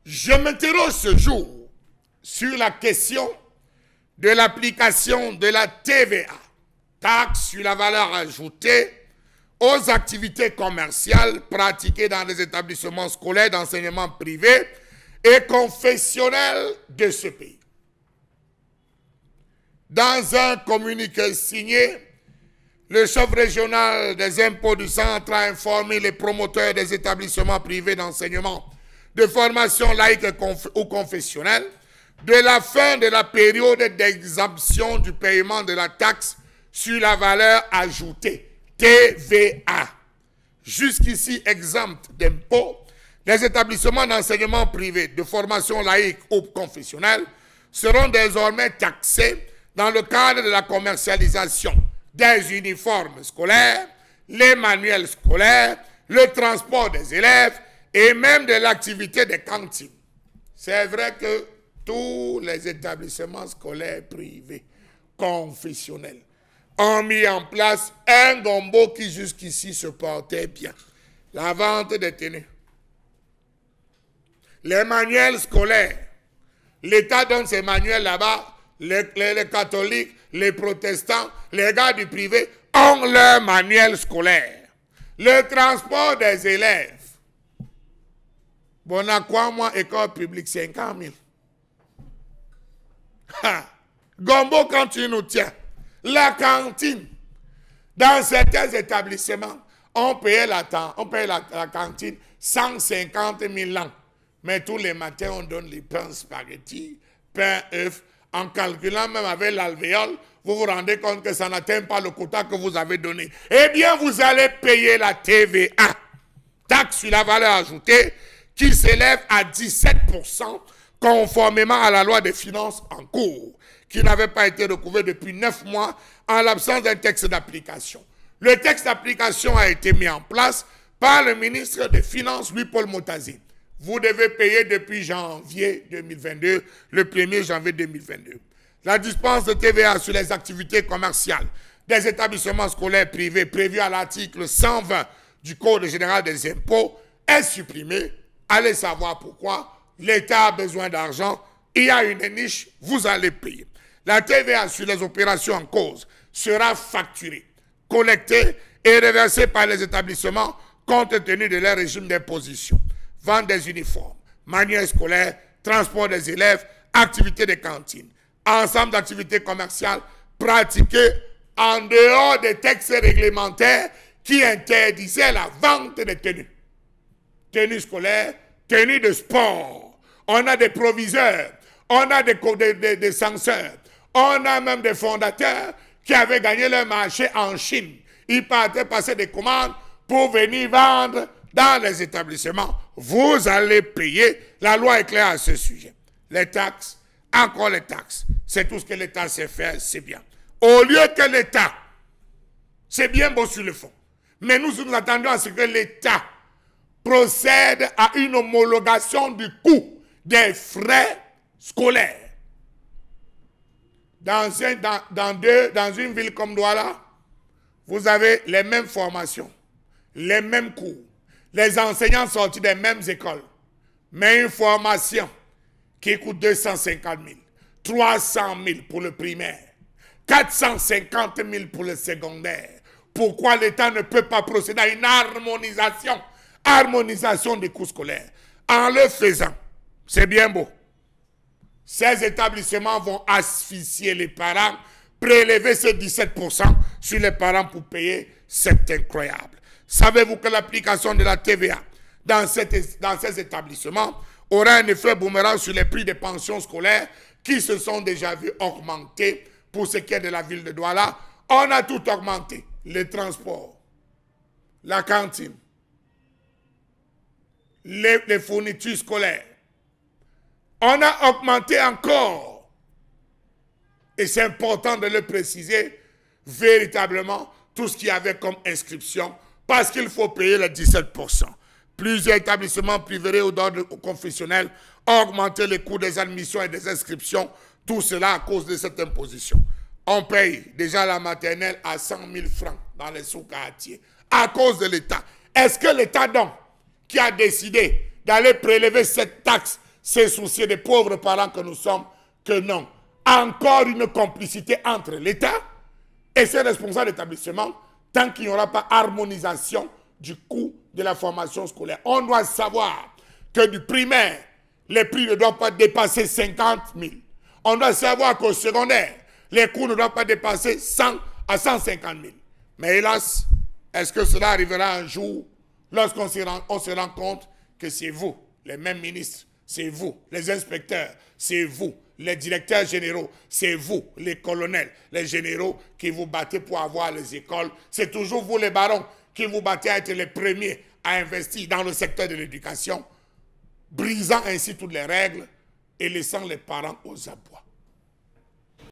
Je m'interroge ce jour sur la question de l'application de la TVA, taxe sur la valeur ajoutée, aux activités commerciales pratiquées dans les établissements scolaires d'enseignement privé et confessionnels de ce pays. Dans un communiqué signé, le chef régional des impôts du centre a informé les promoteurs des établissements privés d'enseignement de formation laïque ou confessionnelle de la fin de la période d'exemption du paiement de la taxe sur la valeur ajoutée, TVA. Jusqu'ici exempts d'impôts, les établissements d'enseignement privé de formation laïque ou confessionnelle seront désormais taxés dans le cadre de la commercialisation des uniformes scolaires, les manuels scolaires, le transport des élèves et même de l'activité des cantines. C'est vrai que tous les établissements scolaires privés, confessionnels, ont mis en place un gombo qui jusqu'ici se portait bien. La vente des tenues. Les manuels scolaires. L'État donne ces manuels là-bas. Les catholiques, les protestants, les gars du privé ont leur manuel scolaire. Le transport des élèves. Bon, à quoi moi, école publique, 50 000. Gombo, quand tu nous tiens. La cantine. Dans certains établissements, on paye la cantine 150 000 ans. Mais tous les matins, on donne les pains spaghetti, pain, œufs. En calculant même avec l'alvéole, vous vous rendez compte que ça n'atteint pas le quota que vous avez donné. Eh bien, vous allez payer la TVA, taxe sur la valeur ajoutée, qui s'élève à 17%, conformément à la loi des finances en cours, qui n'avait pas été recouverte depuis 9 mois en l'absence d'un texte d'application. Le texte d'application a été mis en place par le ministre des Finances, Louis-Paul Motazé. Vous devez payer depuis janvier 2022, le 1er janvier 2022. La dispense de TVA sur les activités commerciales des établissements scolaires privés prévue à l'article 120 du Code général des impôts est supprimée. Allez savoir pourquoi. L'État a besoin d'argent. Il y a une niche, vous allez payer. La TVA sur les opérations en cause sera facturée, collectée et reversée par les établissements compte tenu de leur régime d'imposition. Vente des uniformes, manuels scolaires, transport des élèves, activités de cantine. Ensemble d'activités commerciales pratiquées en dehors des textes réglementaires qui interdisaient la vente des tenues. Tenues scolaires, tenues de sport. On a des proviseurs, on a des censeurs, on a même des fondateurs qui avaient gagné leur marché en Chine. Ils partaient passer des commandes pour venir vendre dans les établissements. Vous allez payer. La loi est claire à ce sujet. Les taxes, encore les taxes. C'est tout ce que l'État sait faire, c'est bien. Au lieu que l'État, c'est bien beau sur le fond, mais nous attendons à ce que l'État procède à une homologation du coût des frais scolaires. Dans une ville comme Douala, vous avez les mêmes formations, les mêmes cours, les enseignants sortis des mêmes écoles, mais une formation qui coûte 250 000, 300 000 pour le primaire, 450 000 pour le secondaire. Pourquoi l'État ne peut pas procéder à une harmonisation des coûts scolaires? En le faisant, c'est bien beau. Ces établissements vont asphyxier les parents, prélever ces 17% sur les parents pour payer, c'est incroyable. Savez-vous que l'application de la TVA dans ces établissements aura un effet boomerang sur les prix des pensions scolaires qui se sont déjà vus augmenter pour ce qui est de la ville de Douala? On a tout augmenté. Les transports, la cantine, les fournitures scolaires. On a augmenté encore. Et c'est important de le préciser, véritablement, tout ce qu'il y avait comme inscription, parce qu'il faut payer les 17%. Plusieurs établissements privés ou d'ordre confessionnel ont augmenté les coûts des admissions et des inscriptions, tout cela à cause de cette imposition. On paye déjà la maternelle à 100 000 francs dans les sous-quartiers, à cause de l'État. Est-ce que l'État, donc, qui a décidé d'aller prélever cette taxe se soucier des pauvres parents que nous sommes, que non. Encore une complicité entre l'État et ses responsables d'établissement, tant qu'il n'y aura pas harmonisation du coût de la formation scolaire. On doit savoir que du primaire, les prix ne doivent pas dépasser 50 000. On doit savoir qu'au secondaire, les coûts ne doivent pas dépasser 100 à 150 000. Mais hélas, est-ce que cela arrivera un jour lorsqu'on se rend compte que c'est vous, les mêmes ministres, c'est vous, les inspecteurs, c'est vous, les directeurs généraux, c'est vous, les colonels, les généraux qui vous battez pour avoir les écoles. C'est toujours vous, les barons, qui vous battez à être les premiers à investir dans le secteur de l'éducation, brisant ainsi toutes les règles et laissant les parents aux abois.